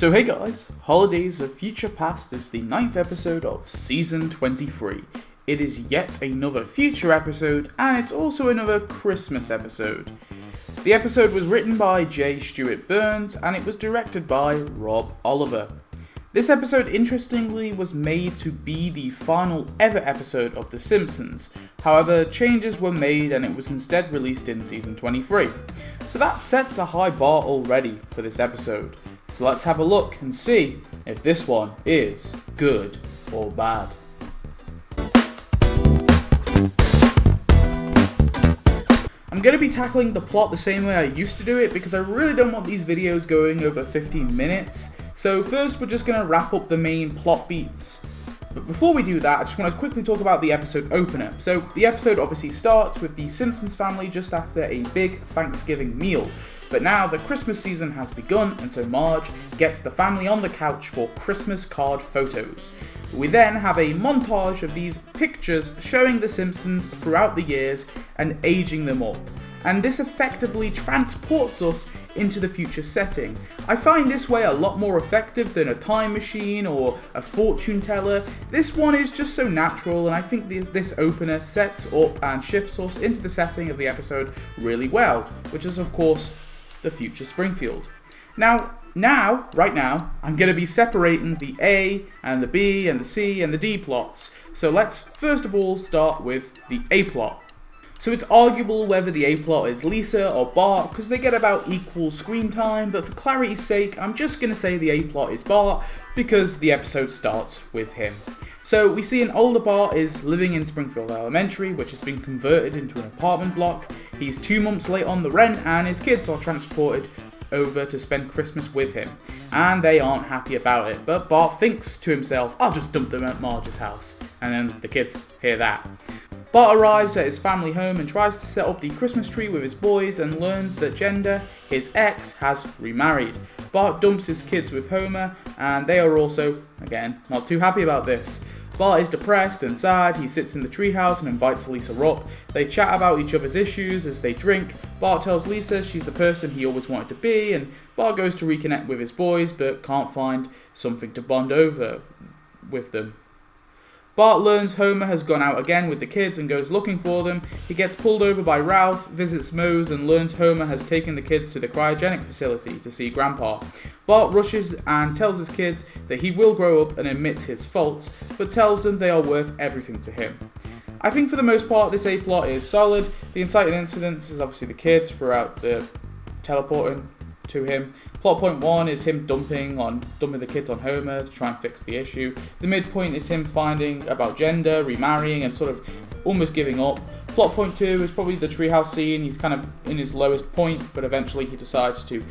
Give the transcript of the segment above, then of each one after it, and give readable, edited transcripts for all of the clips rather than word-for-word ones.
So hey guys, Holidays of Future Past is the 9th episode of Season 23. It is yet another future episode, and it's also another Christmas episode. The episode was written by J. Stuart Burns, and it was directed by Rob Oliver. This episode, interestingly, was made to be the final ever episode of The Simpsons. However, changes were made and it was instead released in Season 23. So that sets a high bar already for this episode. So let's have a look and see if this one is good or bad. I'm going to be tackling the plot the same way I used to do it because I really don't want these videos going over 15 minutes. So first we're just going to wrap up the main plot beats. But before we do that, I just want to quickly talk about the episode opener. So the episode obviously starts with the Simpsons family just after a big Thanksgiving meal. But now the Christmas season has begun, and so Marge gets the family on the couch for Christmas card photos. We then have a montage of these pictures showing the Simpsons throughout the years and aging them up. And this effectively transports us into the future setting. I find this way a lot more effective than a time machine or a fortune teller. This one is just so natural, and I think this opener sets up and shifts us into the setting of the episode really well, which is of course the future Springfield. Right now, I'm going to be separating the A and the B and the C and the D plots. So let's first of all start with the A plot. So it's arguable whether the A plot is Lisa or Bart because they get about equal screen time, but for clarity's sake, I'm just going to say the A plot is Bart because the episode starts with him. So we see an older Bart is living in Springfield Elementary, which has been converted into an apartment block. He's 2 months late on the rent and his kids are transported over to spend Christmas with him. And they aren't happy about it, but Bart thinks to himself, I'll just dump them at Marge's house. And then the kids hear that. Bart arrives at his family home and tries to set up the Christmas tree with his boys and learns that Gender, his ex, has remarried. Bart dumps his kids with Homer and they are also, again, not too happy about this. Bart is depressed and sad. He sits in the treehouse and invites Lisa up. They chat about each other's issues as they drink. Bart tells Lisa she's the person he always wanted to be, and Bart goes to reconnect with his boys but can't find something to bond over with them. Bart learns Homer has gone out again with the kids and goes looking for them. He gets pulled over by Ralph, visits Moe's, and learns Homer has taken the kids to the cryogenic facility to see Grandpa. Bart rushes and tells his kids that he will grow up and admits his faults, but tells them they are worth everything to him. I think for the most part this A-plot is solid. The inciting incidents is obviously the kids throughout the teleporting to him. Plot point 1 is him dumping the kids on Homer to try and fix the issue. The midpoint is him finding about Gender, remarrying, and sort of almost giving up. Plot point 2 is probably the treehouse scene. He's kind of in his lowest point, but eventually he decides to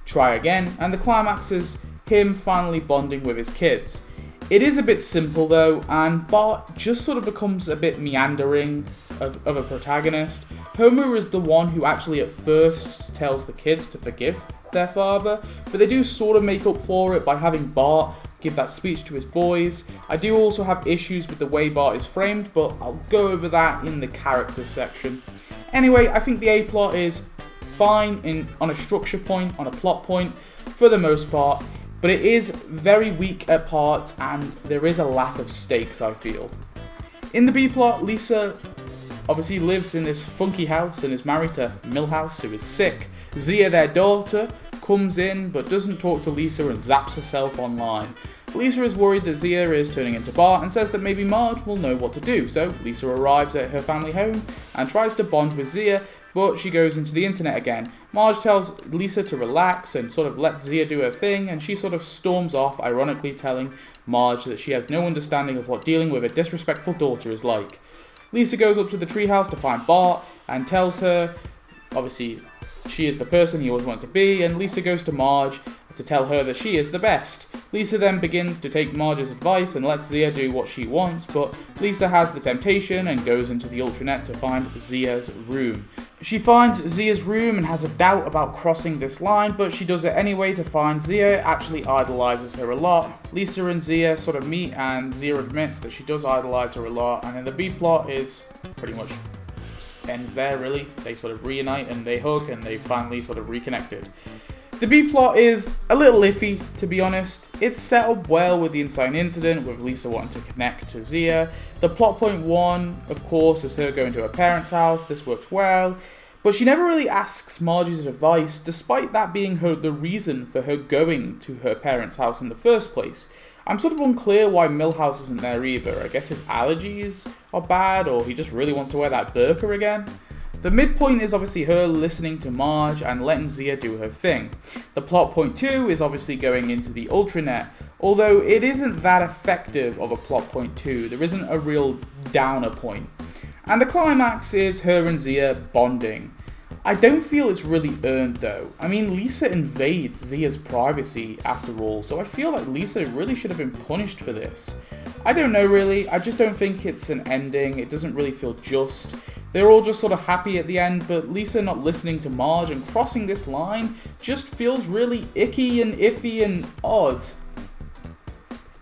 try again. And the climax is him finally bonding with his kids. It is a bit simple though, and Bart just sort of becomes a bit meandering of a protagonist. Homer is the one who actually at first tells the kids to forgive their father, but they do sort of make up for it by having Bart give that speech to his boys. I do also have issues with the way Bart is framed, but I'll go over that in the character section. Anyway, I think the A-plot is fine on a structure point, on a plot point, for the most part, but it is very weak at parts and there is a lack of stakes, I feel. In the B-plot, Lisa obviously lives in this funky house and is married to Milhouse, who is sick. Zia, their daughter, comes in but doesn't talk to Lisa and zaps herself online. Lisa is worried that Zia is turning into Bart and says that maybe Marge will know what to do, so Lisa arrives at her family home and tries to bond with Zia, but she goes into the internet again. Marge tells Lisa to relax and sort of let Zia do her thing, and she sort of storms off, ironically telling Marge that she has no understanding of what dealing with a disrespectful daughter is like. Lisa goes up to the treehouse to find Bart and tells her, obviously, she is the person he always wanted to be, and Lisa goes to Marge to tell her that she is the best. Lisa then begins to take Marge's advice and lets Zia do what she wants, but Lisa has the temptation and goes into the ultranet to find Zia's room. She finds Zia's room and has a doubt about crossing this line, but she does it anyway to find Zia actually idolizes her a lot. Lisa and Zia sort of meet and Zia admits that she does idolize her a lot, and then the B-plot is pretty much ends there really. They sort of reunite and they hug and they finally sort of reconnected. The B-plot is a little iffy, to be honest. It's set up well with the inciting incident, with Lisa wanting to connect to Zia. The plot point 1, of course, is her going to her parents' house. This works well. But she never really asks Margie's advice, despite that being the reason for her going to her parents' house in the first place. I'm sort of unclear why Milhouse isn't there either. I guess his allergies are bad, or he just really wants to wear that burqa again. The midpoint is obviously her listening to Marge and letting Zia do her thing. The plot point 2 is obviously going into the ultranet, although it isn't that effective of a plot point 2, there isn't a real downer point. And the climax is her and Zia bonding. I don't feel it's really earned though. I mean, Lisa invades Zia's privacy after all, so I feel like Lisa really should have been punished for this. I don't know really, I just don't think it's an ending, it doesn't really feel just. They're all just sort of happy at the end, but Lisa not listening to Marge and crossing this line just feels really icky and iffy and odd.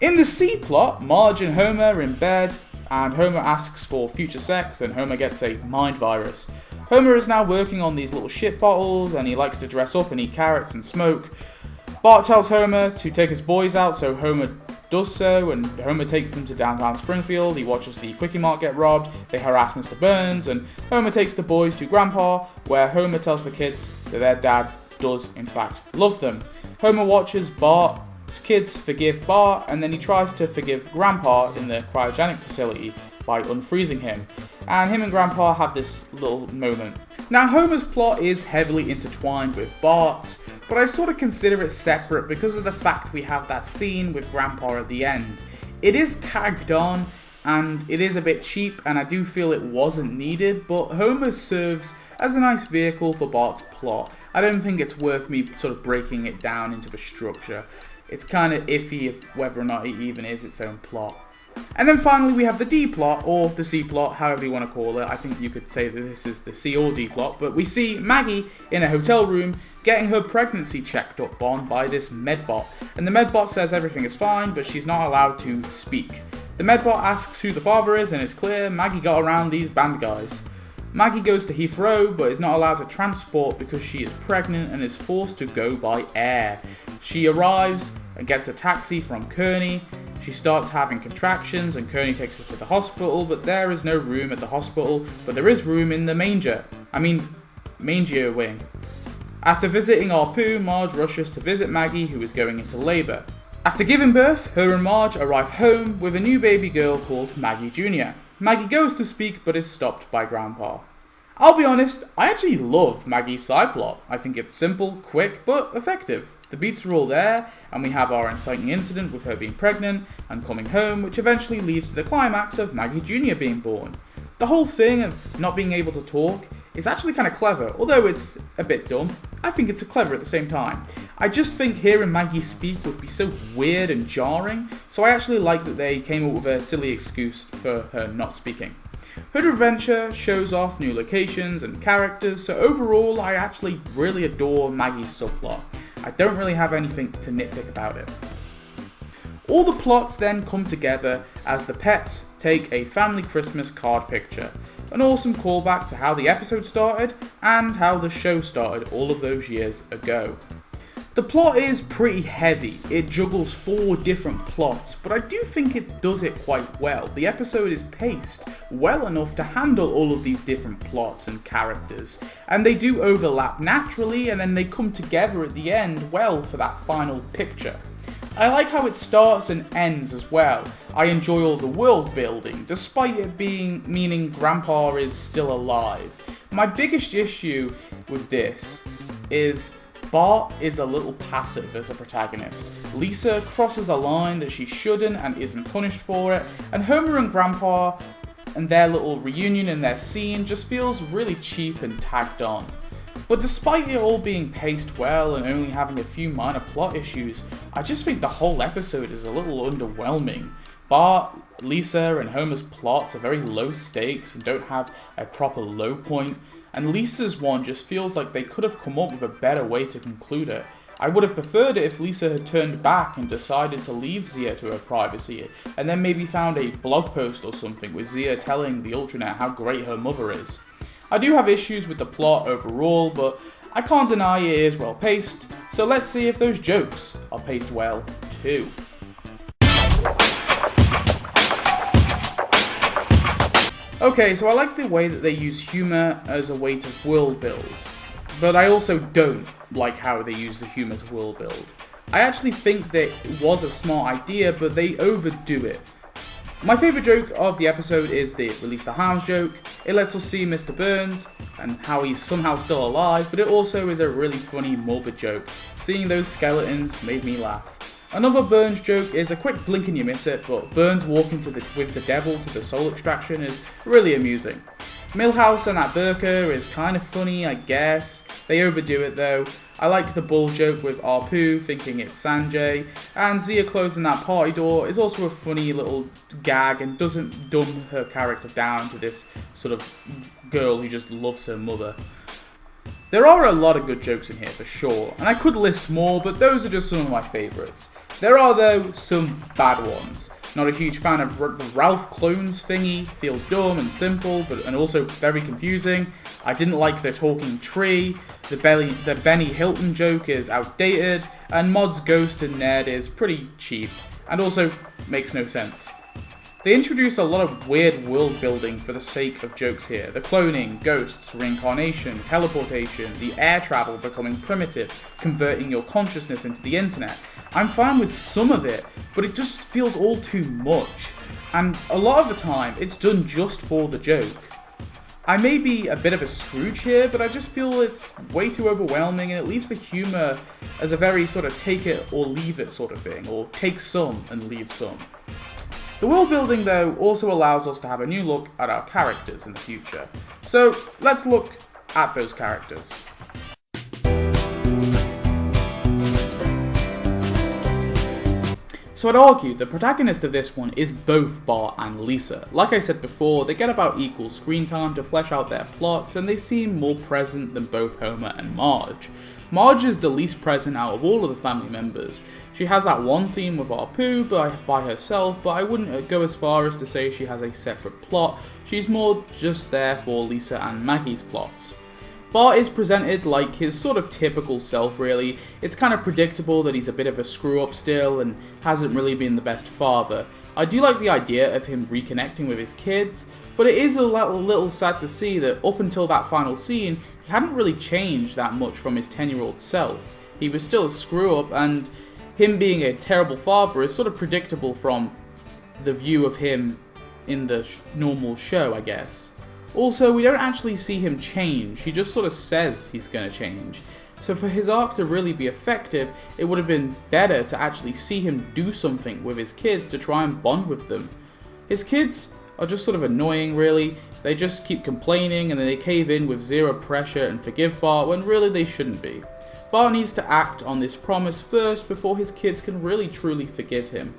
In the C plot, Marge and Homer are in bed, and Homer asks for future sex, and Homer gets a mind virus. Homer is now working on these little shit bottles, and he likes to dress up and eat carrots and smoke. Bart tells Homer to take his boys out, so Homer does so, and Homer takes them to downtown Springfield. He watches the Quickie Mart get robbed, they harass Mr. Burns, and Homer takes the boys to Grandpa, where Homer tells the kids that their dad does in fact love them. Homer watches Bart's kids forgive Bart, and then he tries to forgive Grandpa in the cryogenic facility by unfreezing him. And him and Grandpa have this little moment. Now, Homer's plot is heavily intertwined with Bart's, but I sort of consider it separate because of the fact we have that scene with Grandpa at the end. It is tagged on, and it is a bit cheap, and I do feel it wasn't needed, but Homer serves as a nice vehicle for Bart's plot. I don't think it's worth me sort of breaking it down into a structure. It's kind of iffy if whether or not it even is its own plot. And then finally we have the D plot, or the C plot, however you want to call it. I think you could say that this is the C or D plot, but we see Maggie in a hotel room getting her pregnancy checked up on by this medbot. And the medbot says everything is fine, but she's not allowed to speak. The medbot asks who the father is, and it's clear Maggie got around these band guys. Maggie goes to Heathrow, but is not allowed to transport because she is pregnant and is forced to go by air. She arrives and gets a taxi from Kearney. She starts having contractions and Kearney takes her to the hospital, but there is no room at the hospital, but there is room in the manger wing. After visiting Arpoo, Marge rushes to visit Maggie, who is going into labour. After giving birth, her and Marge arrive home with a new baby girl called Maggie Jr. Maggie goes to speak but is stopped by Grandpa. I'll be honest, I actually love Maggie's side plot. I think it's simple, quick, but effective. The beats are all there, and we have our inciting incident with her being pregnant and coming home, which eventually leads to the climax of Maggie Jr. being born. The whole thing of not being able to talk is actually kind of clever, although it's a bit dumb. I think it's clever at the same time. I just think hearing Maggie speak would be so weird and jarring, so I actually like that they came up with a silly excuse for her not speaking. Hood Adventure shows off new locations and characters, so overall I actually really adore Maggie's subplot. I don't really have anything to nitpick about it. All the plots then come together as the pets take a family Christmas card picture. An awesome callback to how the episode started and how the show started all of those years ago. The plot is pretty heavy, it juggles 4 different plots, but I do think it does it quite well. The episode is paced well enough to handle all of these different plots and characters, and they do overlap naturally and then they come together at the end well for that final picture. I like how it starts and ends as well. I enjoy all the world building, despite it meaning Grandpa is still alive. My biggest issue with this is Bart is a little passive as a protagonist. Lisa crosses a line that she shouldn't and isn't punished for it, and Homer and Grandpa and their little reunion in their scene just feels really cheap and tagged on. But despite it all being paced well and only having a few minor plot issues, I just think the whole episode is a little underwhelming. Bart, Lisa, and Homer's plots are very low stakes and don't have a proper low point, and Lisa's one just feels like they could have come up with a better way to conclude it. I would have preferred it if Lisa had turned back and decided to leave Zia to her privacy, and then maybe found a blog post or something with Zia telling the Ultranet how great her mother is. I do have issues with the plot overall, but I can't deny it is well paced, so let's see if those jokes are paced well too. Okay, so I like the way that they use humour as a way to world build, but I also don't like how they use the humour to world build. I actually think that it was a smart idea, but they overdo it. My favourite joke of the episode is the release the hounds joke. It lets us see Mr. Burns and how he's somehow still alive, but it also is a really funny, morbid joke. Seeing those skeletons made me laugh. Another Burns joke is a quick blink and you miss it, but Burns walking with the devil to the soul extraction is really amusing. Milhouse and that burqa is kind of funny, I guess. They overdo it though. I like the bull joke with Apu thinking it's Sanjay, and Zia closing that party door is also a funny little gag and doesn't dumb her character down to this sort of girl who just loves her mother. There are a lot of good jokes in here for sure, and I could list more, but those are just some of my favourites. There are though some bad ones. Not a huge fan of the Ralph clones thingy, feels dumb and simple, and also very confusing. I didn't like the talking tree, the Benny Hilton joke is outdated, and Mod's ghost and Ned is pretty cheap, and also makes no sense. They introduce a lot of weird world building for the sake of jokes here. The cloning, ghosts, reincarnation, teleportation, the air travel becoming primitive, converting your consciousness into the internet. I'm fine with some of it, but it just feels all too much. And a lot of the time, it's done just for the joke. I may be a bit of a Scrooge here, but I just feel it's way too overwhelming and it leaves the humour as a very sort of take it or leave it sort of thing, or take some and leave some. The world building though also allows us to have a new look at our characters in the future. So let's look at those characters. So I'd argue the protagonist of this one is both Bart and Lisa. Like I said before, they get about equal screen time to flesh out their plots and they seem more present than both Homer and Marge. Marge is the least present out of all of the family members. She has that one scene with Apu by herself, but I wouldn't go as far as to say she has a separate plot. She's more just there for Lisa and Maggie's plots. Bart is presented like his sort of typical self really. It's kind of predictable that he's a bit of a screw up still and hasn't really been the best father. I do like the idea of him reconnecting with his kids, but it is a little sad to see that up until that final scene, he hadn't really changed that much from his 10-year-old self. He was still a screw up, and him being a terrible father is sort of predictable from the view of him in the normal show, I guess. Also, we don't actually see him change, he just sort of says he's going to change. So for his arc to really be effective, it would have been better to actually see him do something with his kids to try and bond with them. His kids are just sort of annoying really, they just keep complaining and then they cave in with zero pressure and forgive Bart when really they shouldn't be. Bart needs to act on this promise first before his kids can really truly forgive him.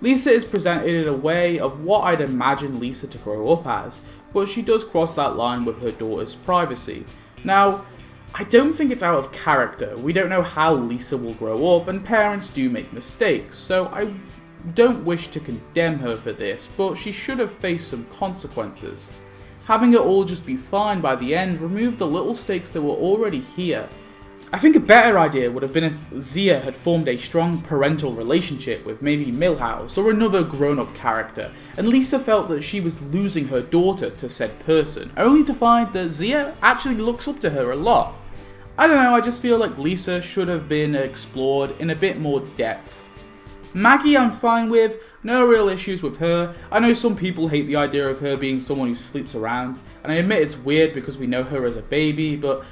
Lisa is presented in a way of what I'd imagine Lisa to grow up as, but she does cross that line with her daughter's privacy. Now, I don't think it's out of character. We don't know how Lisa will grow up, and parents do make mistakes, so I don't wish to condemn her for this, but she should have faced some consequences. Having it all just be fine by the end removed the little stakes that were already here. I think a better idea would have been if Zia had formed a strong parental relationship with maybe Milhouse or another grown-up character, and Lisa felt that she was losing her daughter to said person, only to find that Zia actually looks up to her a lot. I don't know, I just feel like Lisa should have been explored in a bit more depth. Maggie I'm fine with, no real issues with her. I know some people hate the idea of her being someone who sleeps around, and I admit it's weird because we know her as a baby, but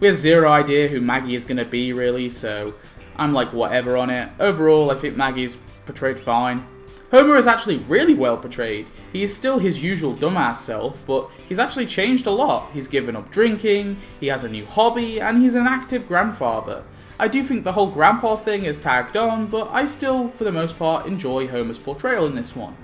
we have zero idea who Maggie is going to be really, so I'm like whatever on it. Overall, I think Maggie's portrayed fine. Homer is actually really well portrayed. He is still his usual dumbass self, but he's actually changed a lot. He's given up drinking, he has a new hobby, and he's an active grandfather. I do think the whole grandpa thing is tagged on, but I still, for the most part, enjoy Homer's portrayal in this one.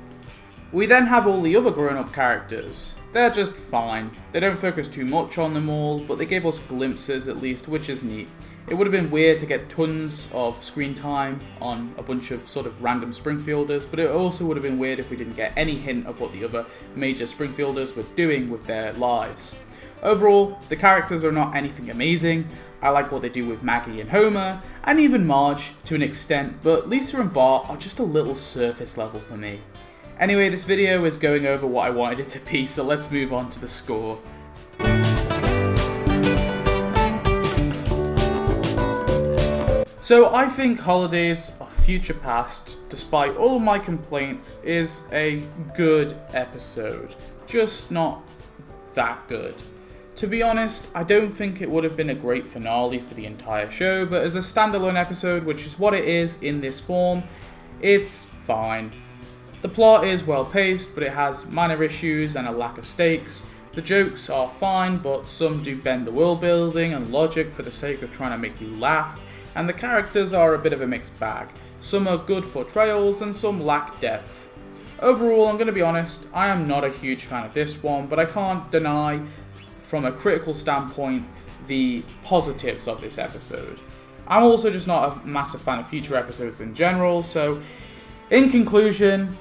We then have all the other grown-up characters. They're just fine. They don't focus too much on them all, but they gave us glimpses at least, which is neat. It would have been weird to get tons of screen time on a bunch of sort of random Springfielders, but it also would have been weird if we didn't get any hint of what the other major Springfielders were doing with their lives. Overall, the characters are not anything amazing. I like what they do with Maggie and Homer, and even Marge to an extent, but Lisa and Bart are just a little surface level for me. Anyway, this video is going over what I wanted it to be, so let's move on to the score. So I think Holidays of Future Past, despite all my complaints, is a good episode. Just not that good. To be honest, I don't think it would have been a great finale for the entire show, but as a standalone episode, which is what it is in this form, it's fine. The plot is well paced, but it has minor issues and a lack of stakes. The jokes are fine, but some do bend the world building and logic for the sake of trying to make you laugh, and the characters are a bit of a mixed bag. Some are good portrayals and some lack depth. Overall, I'm going to be honest, I am not a huge fan of this one, but I can't deny, from a critical standpoint, the positives of this episode. I'm also just not a massive fan of future episodes in general, so in conclusion,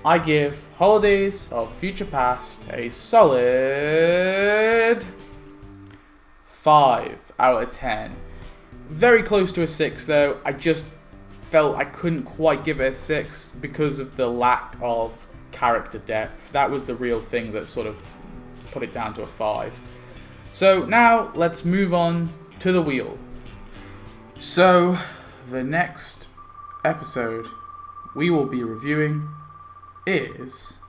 I give Holidays of Future Past a solid 5 out of 10. Very close to a 6 though. I just felt I couldn't quite give it a 6 because of the lack of character depth. That was the real thing that sort of put it down to a 5. So now let's move on to the wheel. So the next episode we will be reviewing is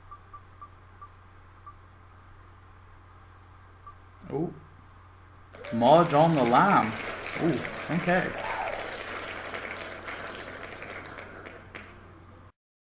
Marge on the Lamb. Okay.